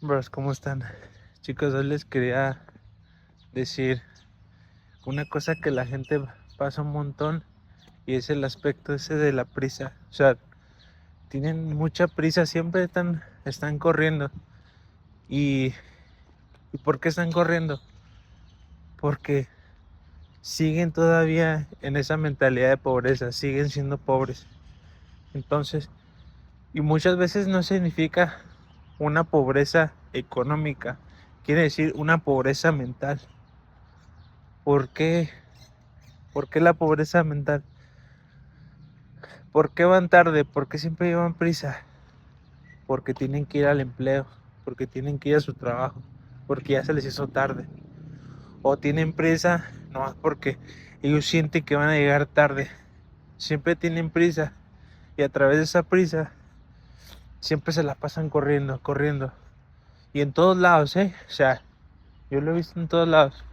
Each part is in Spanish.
Bros, ¿cómo están? Chicos, hoy les quería decir una cosa que la gente pasa un montón y es el aspecto ese de la prisa. O sea, tienen mucha prisa, siempre están corriendo. ¿Y, ¿Y por qué están corriendo? Porque siguen todavía en esa mentalidad de pobreza, siguen siendo pobres. Entonces, y muchas veces no significa una pobreza económica, quiere decir una pobreza mental. ¿Por qué? ¿Por qué la pobreza mental? ¿Por qué van tarde? ¿Por qué siempre llevan prisa? Porque tienen que ir al empleo, porque tienen que ir a su trabajo, porque ya se les hizo tarde. O tienen prisa, no, porque ellos sienten que van a llegar tarde. Siempre tienen prisa y a través de esa prisa siempre se la pasan corriendo, corriendo. Y en todos lados, ¿eh? O sea, yo lo he visto en todos lados.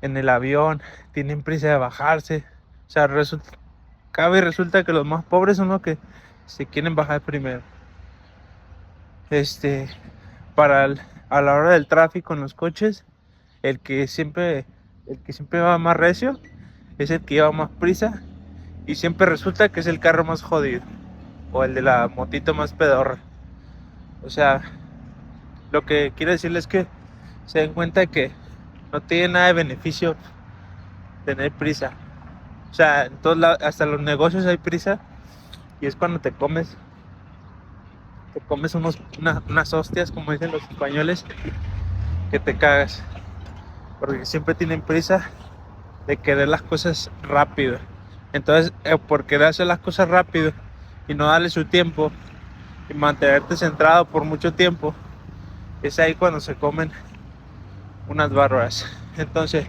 En el avión, tienen prisa de bajarse. O sea, resulta que los más pobres son los que se quieren bajar primero. Este, a la hora del tráfico en los coches, el que siempre, el que siempre va más recio es el que lleva más prisa y siempre resulta que es el carro más jodido o el de la motito más pedorra. O sea, lo que quiero decirles es que se den cuenta que no tiene nada de beneficio tener prisa. O sea, en todos lados, hasta los negocios hay prisa y es cuando te comes unas hostias, como dicen los españoles, que te cagas. Porque siempre tienen prisa de querer las cosas rápido. Entonces, por querer hacer las cosas rápido y no darle su tiempo y mantenerte centrado por mucho tiempo, es ahí cuando se comen unas bárbaras. Entonces,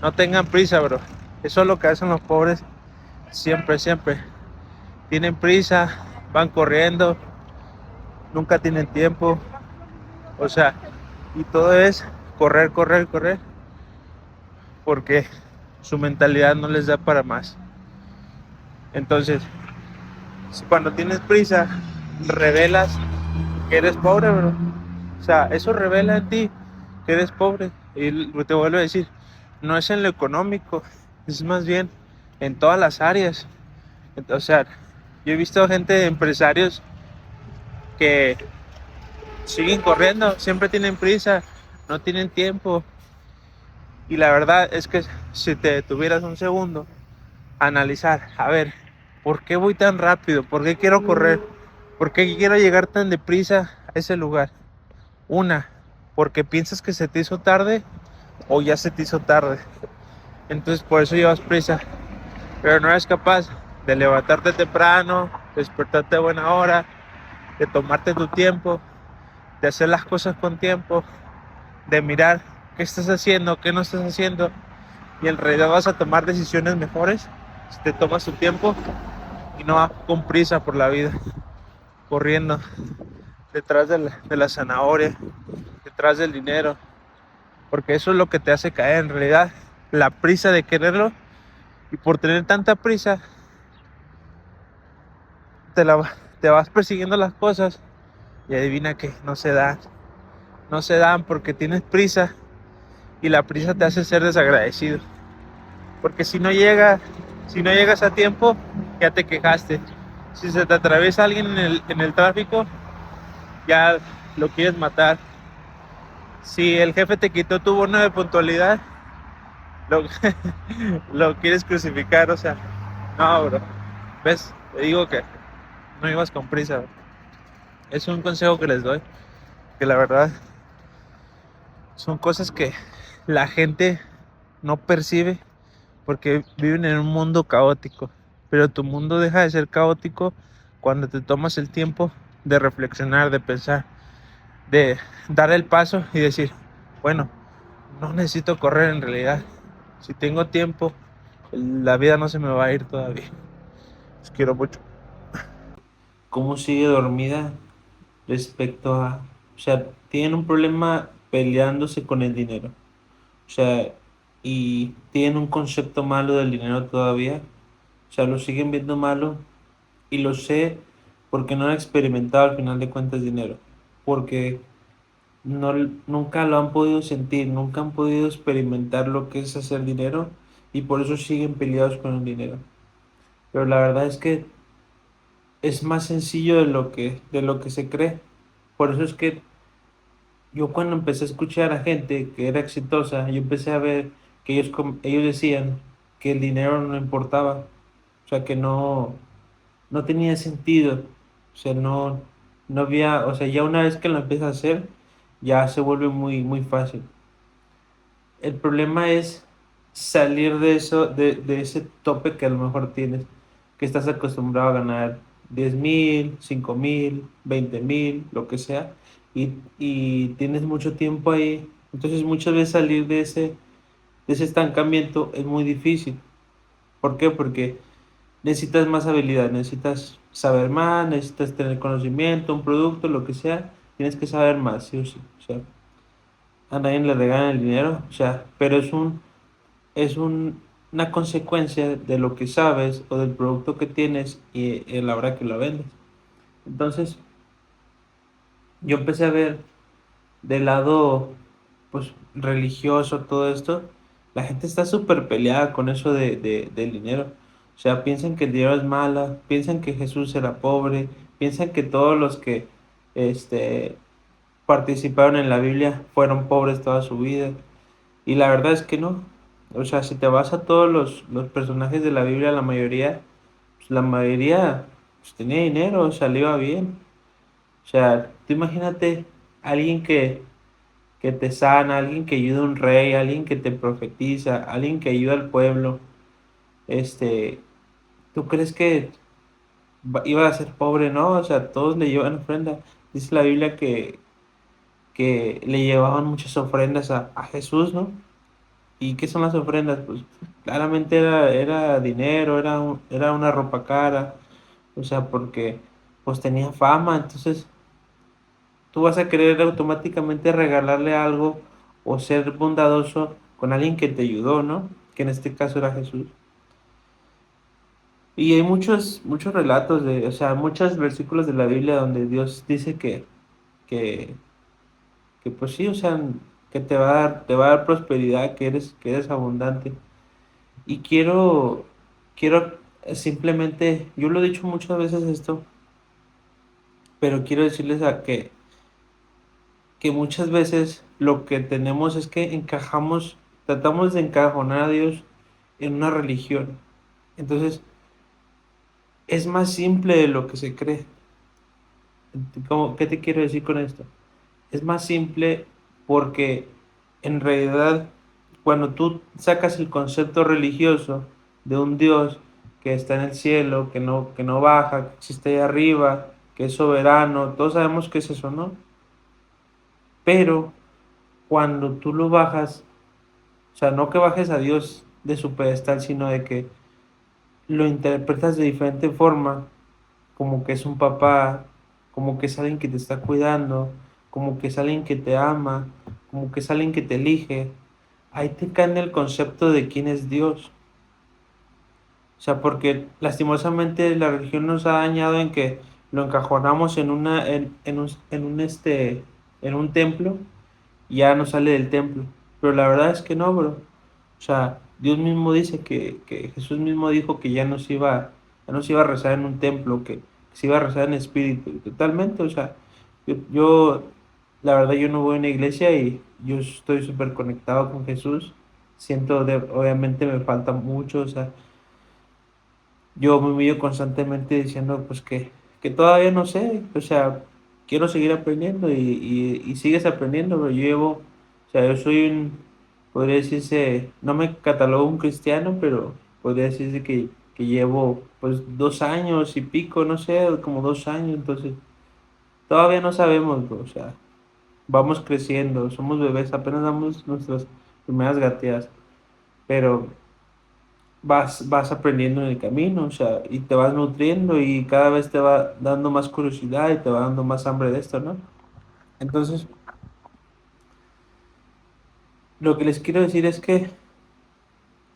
no tengan prisa, bro. Eso es lo que hacen los pobres siempre, siempre. Tienen prisa, van corriendo, nunca tienen tiempo. O sea, y todo es correr, correr, correr, porque su mentalidad no les da para más. Entonces, si cuando tienes prisa, revelas que eres pobre, bro. O sea, eso revela en ti que eres pobre. Y te vuelvo a decir, no es en lo económico, es más bien en todas las áreas. O sea, yo he visto gente, empresarios, que siguen corriendo, siempre tienen prisa, no tienen tiempo. Y la verdad es que si te detuvieras un segundo a analizar, a ver, ¿por qué voy tan rápido? ¿Por qué quiero correr? ¿Por qué quiero llegar tan deprisa a ese lugar? Una, porque piensas que se te hizo tarde o ya se te hizo tarde. Entonces por eso llevas prisa. Pero no eres capaz de levantarte temprano, despertarte a buena hora, de tomarte tu tiempo, de hacer las cosas con tiempo, de mirar qué estás haciendo, qué no estás haciendo. Y en realidad vas a tomar decisiones mejores si te tomas tu tiempo y no vas con prisa por la vida, corriendo detrás de la zanahoria, detrás del dinero, porque eso es lo que te hace caer en realidad, la prisa de quererlo. Y por tener tanta prisa te vas persiguiendo las cosas y adivina que no se dan porque tienes prisa y la prisa te hace ser desagradecido, porque si no llegas a tiempo ya te quejaste. Si se te atraviesa alguien en el tráfico, ya lo quieres matar. Si el jefe te quitó tu bono de puntualidad, lo, lo quieres crucificar. O sea, no, bro. ¿Ves? Te digo que no ibas con prisa, bro. Es un consejo que les doy, que la verdad son cosas que la gente no percibe porque viven en un mundo caótico. Pero tu mundo deja de ser caótico cuando te tomas el tiempo de reflexionar, de pensar, de dar el paso y decir, bueno, no necesito correr en realidad. Si tengo tiempo, la vida no se me va a ir todavía. Los quiero mucho. ¿Cómo sigue dormida respecto a, o sea, tienen un problema peleándose con el dinero? O sea, y tienen un concepto malo del dinero todavía. O sea, lo siguen viendo malo y lo sé porque no han experimentado al final de cuentas dinero. Porque no, nunca lo han podido sentir, nunca han podido experimentar lo que es hacer dinero y por eso siguen peleados con el dinero. Pero la verdad es que es más sencillo de lo que se cree. Por eso es que yo cuando empecé a escuchar a gente que era exitosa, yo empecé a ver que ellos decían que el dinero no importaba, o sea, que no tenía sentido, o sea, no había, o sea, ya una vez que lo empiezas a hacer, ya se vuelve muy fácil. El problema es salir de eso, de ese tope que a lo mejor tienes, que estás acostumbrado a ganar 10,000, 5,000, 20,000, lo que sea, y tienes mucho tiempo ahí. Entonces muchas veces salir de ese estancamiento es muy difícil. ¿Por qué? Porque necesitas más habilidad, necesitas saber más, necesitas tener conocimiento, un producto, lo que sea, tienes que saber más, sí o sí. O sea, a nadie le regalan el dinero, o sea, pero una consecuencia de lo que sabes o del producto que tienes y a la hora que lo vendes. Entonces, yo empecé a ver del lado, pues, religioso todo esto. La gente está súper peleada con eso del dinero. O sea, piensan que el dinero es mala, piensan que Jesús era pobre, piensan que todos los que este, participaron en la Biblia fueron pobres toda su vida. Y la verdad es que no. O sea, si te vas a todos los personajes de la Biblia, pues la mayoría pues, tenía dinero, o sea, le iba bien. O sea, tú imagínate alguien que te sana, alguien que ayuda a un rey, alguien que te profetiza, alguien que ayuda al pueblo. Este, ¿Tú crees que iba a ser pobre? No, o sea, todos le llevan ofrenda. Dice la Biblia que le llevaban muchas ofrendas a Jesús, ¿no? ¿Y qué son las ofrendas? Pues claramente era dinero, era una ropa cara, o sea, porque pues tenía fama, entonces tú vas a querer automáticamente regalarle algo o ser bondadoso con alguien que te ayudó, ¿no? Que en este caso era Jesús. Y hay muchos relatos o sea, muchos versículos de la Biblia donde Dios dice que, que pues sí, o sea, que te va a dar prosperidad, que eres abundante. Y quiero simplemente, yo lo he dicho muchas veces esto, pero quiero decirles que muchas veces lo que tenemos es que tratamos de encajonar a Dios en una religión. Entonces, es más simple de lo que se cree. ¿Qué te quiero decir con esto? Es más simple porque en realidad cuando tú sacas el concepto religioso de un Dios que está en el cielo, que no baja, que existe ahí arriba, que es soberano, todos sabemos que es eso, ¿no? Pero cuando tú lo bajas, o sea, no que bajes a Dios de su pedestal, sino de que lo interpretas de diferente forma, como que es un papá, como que es alguien que te está cuidando, como que es alguien que te ama, como que es alguien que te elige. Ahí te cambia el concepto de quién es Dios. O sea, porque lastimosamente la religión nos ha dañado en que lo encajonamos en un templo y ya no sale del templo. Pero la verdad es que no, bro. O sea, Dios mismo dice que Jesús mismo dijo que ya no se iba a rezar en un templo, que se iba a rezar en espíritu. Y totalmente, o sea, la verdad, yo no voy a una iglesia y yo estoy súper conectado con Jesús. Obviamente me falta mucho, o sea, yo me humillo constantemente diciendo pues que todavía no sé, o sea, quiero seguir aprendiendo y sigues aprendiendo, pero yo llevo, o sea, yo soy podría decirse, no me catalogo un cristiano, pero podría decirse que llevo pues 2 años y pico, no sé, como 2 años, entonces todavía no sabemos, bro, o sea, vamos creciendo, somos bebés, apenas damos nuestras primeras gateas, pero vas aprendiendo en el camino, o sea, y te vas nutriendo y cada vez te va dando más curiosidad y te va dando más hambre de esto, ¿no? Entonces, lo que les quiero decir es que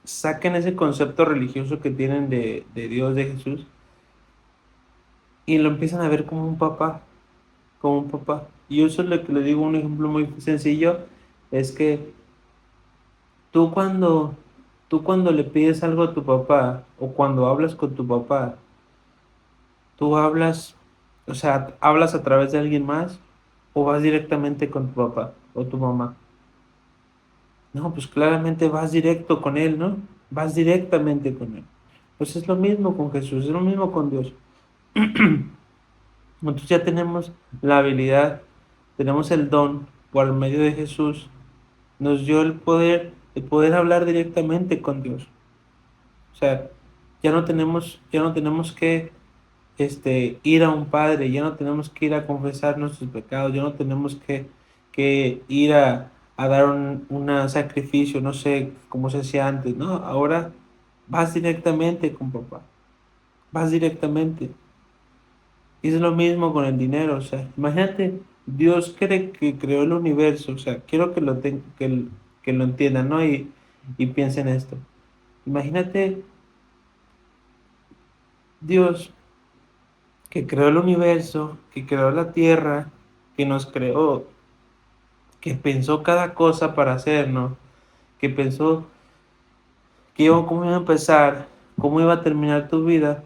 saquen ese concepto religioso que tienen de Dios, de Jesús, y lo empiezan a ver como un papá, como un papá. Y yo eso es lo que le digo, un ejemplo muy sencillo, es que tú cuando, tú cuando le pides algo a tu papá o cuando hablas con tu papá, tú hablas, o sea, hablas a través de alguien más o vas directamente con tu papá o tu mamá. No, pues claramente vas directo con él, ¿no? Vas directamente con él. Pues es lo mismo con Jesús, es lo mismo con Dios. Nosotros ya tenemos la habilidad, tenemos el don por medio de Jesús, nos dio el poder hablar directamente con Dios. O sea, ya no tenemos que ir a un padre, ya no tenemos que ir a confesar nuestros pecados, ya no tenemos que ir a dar un sacrificio, no sé cómo se hacía antes, ¿no? Ahora vas directamente con papá, vas directamente. Y es lo mismo con el dinero, o sea, imagínate, Dios cree que creó el universo, o sea, quiero que que lo entiendan, ¿no? Y piensen esto. Imagínate Dios que creó el universo, que creó la tierra, que nos creó, que pensó cada cosa para hacernos, que pensó cómo iba a empezar, cómo iba a terminar tu vida.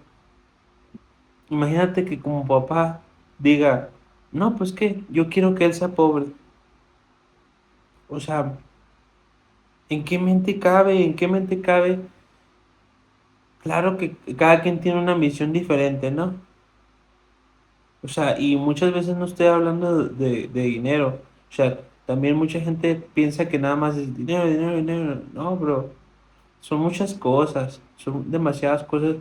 Imagínate que como papá diga, no, pues que yo quiero que él sea pobre. O sea, ¿en qué mente cabe? ¿En qué mente cabe? Claro que cada quien tiene una misión diferente, ¿no? O sea, y muchas veces no estoy hablando de dinero. O sea, también mucha gente piensa que nada más es dinero, dinero, dinero. No, bro. Son muchas cosas. Son demasiadas cosas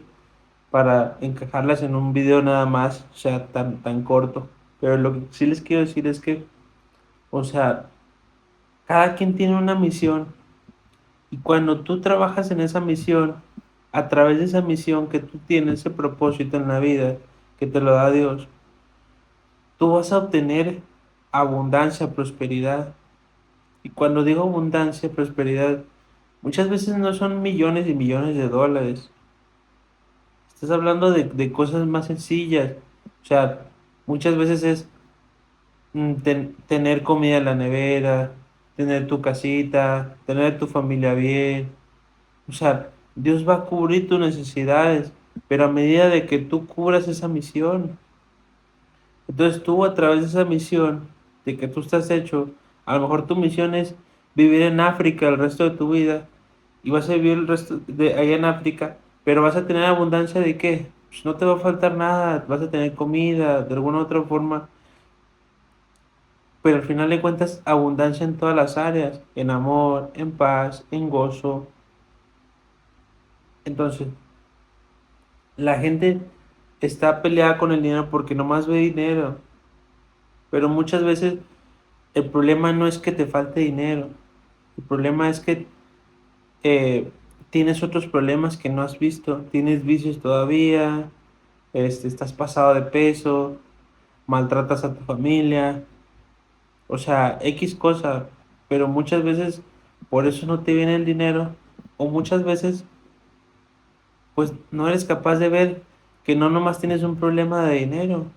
para encajarlas en un video nada más. O sea, tan corto. Pero lo que sí les quiero decir es que, o sea, cada quien tiene una misión. Y cuando tú trabajas en esa misión, a través de esa misión que tú tienes, ese propósito en la vida que te lo da Dios, tú vas a obtener abundancia, prosperidad. Y cuando digo abundancia, prosperidad, muchas veces no son millones y millones de dólares. Estás hablando de cosas más sencillas. O sea, muchas veces es tener comida en la nevera, tener tu casita, tener tu familia bien. O sea, Dios va a cubrir tus necesidades, pero a medida de que tú cubras esa misión. Entonces tú a través de esa misión de que tú estás hecho, a lo mejor tu misión es vivir en África el resto de tu vida y vas a vivir el resto de allá en África, pero vas a tener abundancia de qué? Pues no te va a faltar nada, vas a tener comida de alguna otra forma, pero al final de cuentas abundancia en todas las áreas, en amor, en paz, en gozo. Entonces, la gente está peleada con el dinero porque nomás ve dinero, pero muchas veces el problema no es que te falte dinero, el problema es que eh, tienes otros problemas que no has visto, tienes vicios todavía, estás pasado de peso, maltratas a tu familia, o sea, X cosa, pero muchas veces por eso no te viene el dinero, o muchas veces pues no eres capaz de ver que no nomás tienes un problema de dinero.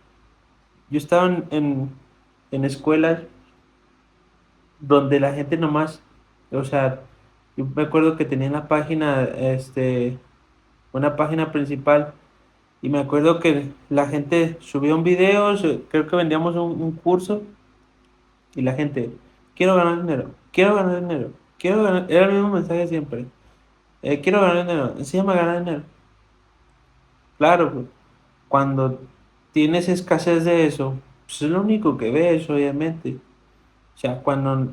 Yo estaba en escuelas donde la gente nomás, o sea, yo me acuerdo que tenía la página, una página principal y me acuerdo que la gente subía un video, creo que vendíamos un curso y la gente, quiero ganar dinero, quiero ganar dinero, quiero ganar, era el mismo mensaje siempre, quiero ganar dinero, enséñame a ganar dinero. Claro, pues, cuando tienes escasez de eso, pues es lo único que ves, obviamente. O sea, cuando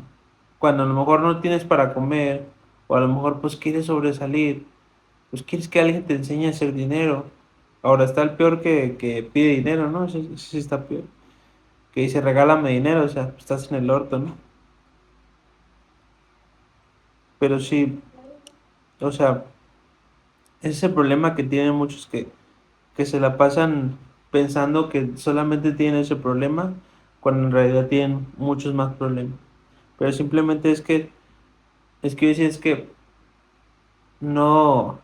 a lo mejor no tienes para comer, o a lo mejor pues quieres sobresalir, pues quieres que alguien te enseñe a hacer dinero. Ahora está el peor que pide dinero, ¿no? Ese sí está peor. Que dice, regálame dinero, o sea, estás en el orto, ¿no? Pero sí, o sea, ese es el problema que tienen muchos que se la pasan pensando que solamente tienen ese problema, cuando en realidad tienen muchos más problemas. Pero simplemente es que yo decía, es que no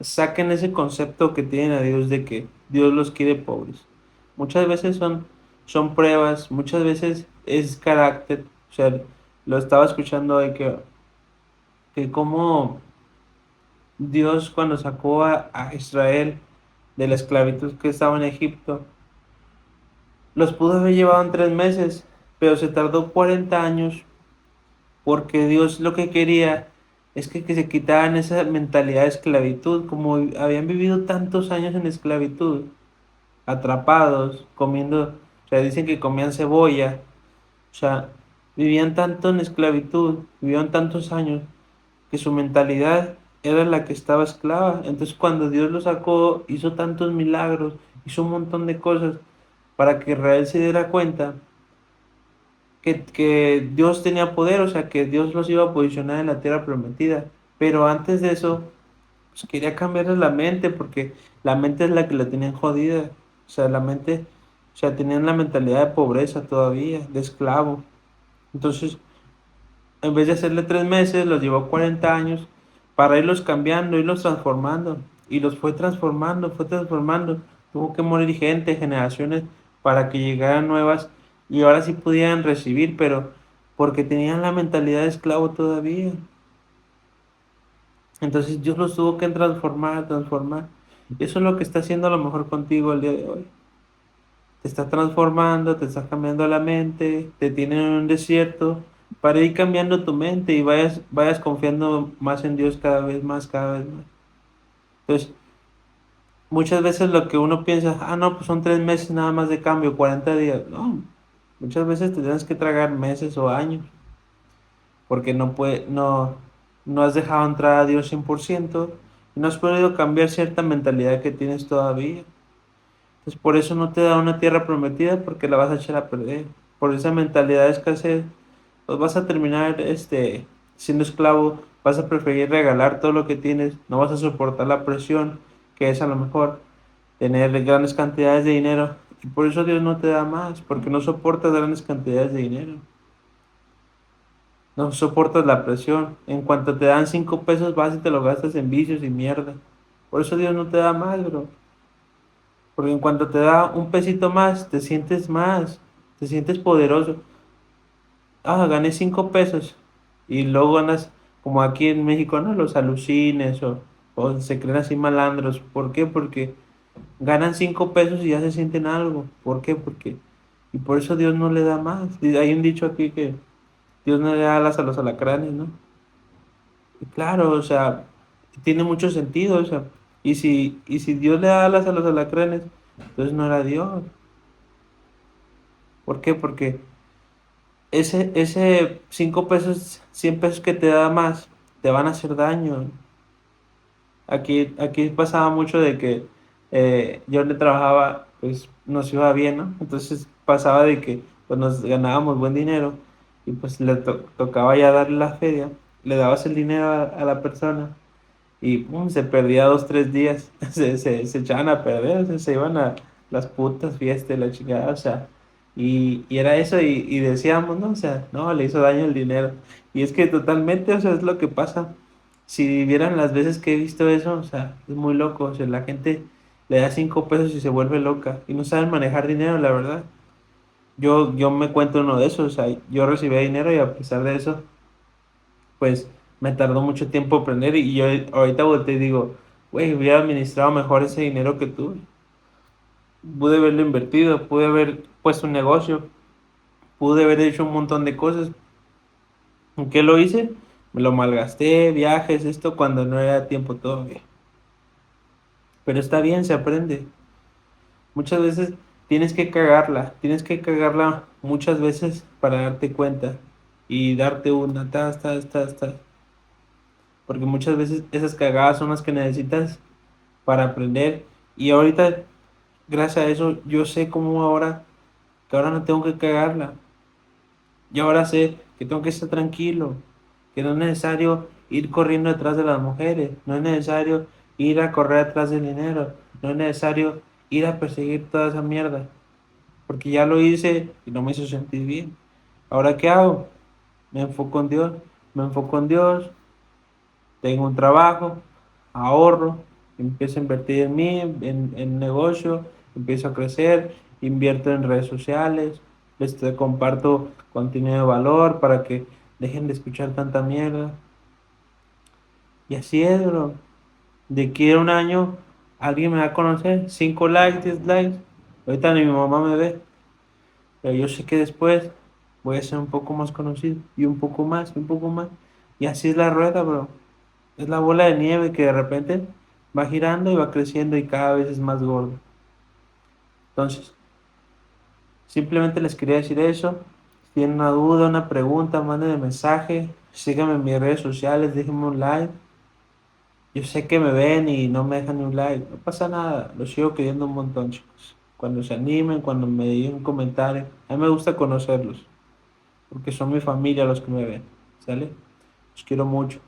saquen ese concepto que tienen a Dios de que Dios los quiere pobres. Muchas veces son pruebas, muchas veces es carácter. O sea, lo estaba escuchando hoy que como Dios cuando sacó a Israel de la esclavitud que estaba en Egipto, los pudo haber llevado en 3 meses, pero se tardó 40 años porque Dios lo que quería es que se quitaran esa mentalidad de esclavitud, como habían vivido tantos años en esclavitud, atrapados, comiendo, o sea, dicen que comían cebolla, o sea, vivían tanto en esclavitud, vivieron tantos años, que su mentalidad era la que estaba esclava. Entonces cuando Dios lo sacó, hizo tantos milagros, hizo un montón de cosas para que Israel se diera cuenta que Dios tenía poder, o sea, que Dios los iba a posicionar en la tierra prometida. Pero antes de eso, pues quería cambiarles la mente, porque la mente es la que la tenían jodida. O sea, la mente, o sea, tenían la mentalidad de pobreza todavía, de esclavo. Entonces, en vez de hacerle 3 meses, los llevó 40 años para irlos cambiando, irlos transformando. Y los fue transformando, fue transformando. Tuvo que morir gente, generaciones, para que llegaran nuevas y ahora sí pudieran recibir, pero porque tenían la mentalidad de esclavo todavía. Entonces Dios los tuvo que transformar, transformar. Eso es lo que está haciendo a lo mejor contigo el día de hoy. Te está transformando, te está cambiando la mente, te tiene en un desierto para ir cambiando tu mente y vayas confiando más en Dios cada vez más, cada vez más. Entonces, muchas veces lo que uno piensa, ah, no, pues son 3 meses nada más de cambio, 40 días. No, muchas veces te tienes que tragar meses o años porque no has dejado entrar a Dios 100% y no has podido cambiar cierta mentalidad que tienes todavía. Entonces, por eso no te da una tierra prometida porque la vas a echar a perder. Por esa mentalidad de escasez, pues vas a terminar siendo esclavo, vas a preferir regalar todo lo que tienes, no vas a soportar la presión que es a lo mejor tener grandes cantidades de dinero. Y por eso Dios no te da más, porque no soportas grandes cantidades de dinero. No soportas la presión. En cuanto te dan 5 pesos, vas y te lo gastas en vicios y mierda. Por eso Dios no te da más, bro. Porque en cuanto te da un pesito más, te sientes poderoso. Ah, gané 5 pesos. Y luego ganas, como aquí en México, ¿no? Los alucines o se creen así malandros. ¿Por qué? Porque ganan 5 pesos y ya se sienten algo. ¿Por qué? Y por eso Dios no le da más. Hay un dicho aquí que Dios no le da alas a los alacranes, ¿no? Y claro, o sea, tiene mucho sentido, o sea. Y si Dios le da alas a los alacranes, entonces no era Dios. ¿Por qué? Porque ese 5 pesos, 100 pesos que te da más, te van a hacer daño. Aquí pasaba mucho de que yo le trabajaba, pues nos iba bien, ¿no? Entonces pasaba de que pues, nos ganábamos buen dinero y pues le tocaba ya darle la feria, le dabas el dinero a la persona y pum, se perdía 2, 3 días, se echaban a perder, o sea, se iban a las putas fiestas, la chingada, o sea, y era eso, y decíamos, ¿no? O sea, no, le hizo daño el dinero. Y es que totalmente, o sea, es lo que pasa. Si vieran las veces que he visto eso, o sea, es muy loco, o sea, la gente le da 5 pesos y se vuelve loca, y no saben manejar dinero, la verdad. Yo me cuento uno de esos, o sea, yo recibía dinero y a pesar de eso, pues me tardó mucho tiempo aprender y yo ahorita volteé y digo, güey, hubiera administrado mejor ese dinero que tuve. Pude haberlo invertido, pude haber puesto un negocio, pude haber hecho un montón de cosas. ¿En qué lo hice? Me lo malgasté, viajes, esto cuando no era tiempo todavía. Pero está bien, se aprende. Muchas veces tienes que cagarla muchas veces para darte cuenta y darte una, tas, tas, tas, tas. Porque muchas veces esas cagadas son las que necesitas para aprender. Y ahorita, gracias a eso, yo sé cómo ahora, que ahora no tengo que cagarla. Yo ahora sé que tengo que estar tranquilo, que no es necesario ir corriendo detrás de las mujeres, no es necesario ir a correr detrás del dinero, no es necesario ir a perseguir toda esa mierda, porque ya lo hice y no me hizo sentir bien. Ahora, ¿qué hago? Me enfoco en Dios, me enfoco en Dios, tengo un trabajo, ahorro, empiezo a invertir en mí, en negocio, empiezo a crecer invierto en redes sociales, comparto contenido de valor para que dejen de escuchar tanta mierda. Y así es, bro. De aquí a un año, alguien me va a conocer, 5 likes, 10 likes. Ahorita ni mi mamá me ve, pero yo sé que después voy a ser un poco más conocido, y un poco más, y un poco más. Y así es la rueda, bro. Es la bola de nieve que de repente va girando y va creciendo y cada vez es más gordo. Entonces, simplemente les quería decir eso. Si tienen una duda, una pregunta, mándenme mensaje. Síganme en mis redes sociales, déjenme un like. Yo sé que me ven y no me dejan ni un like. No pasa nada. Los sigo queriendo un montón, chicos. Cuando se animen, cuando me digan un comentario. A mí me gusta conocerlos. Porque son mi familia los que me ven. ¿Sale? Los quiero mucho.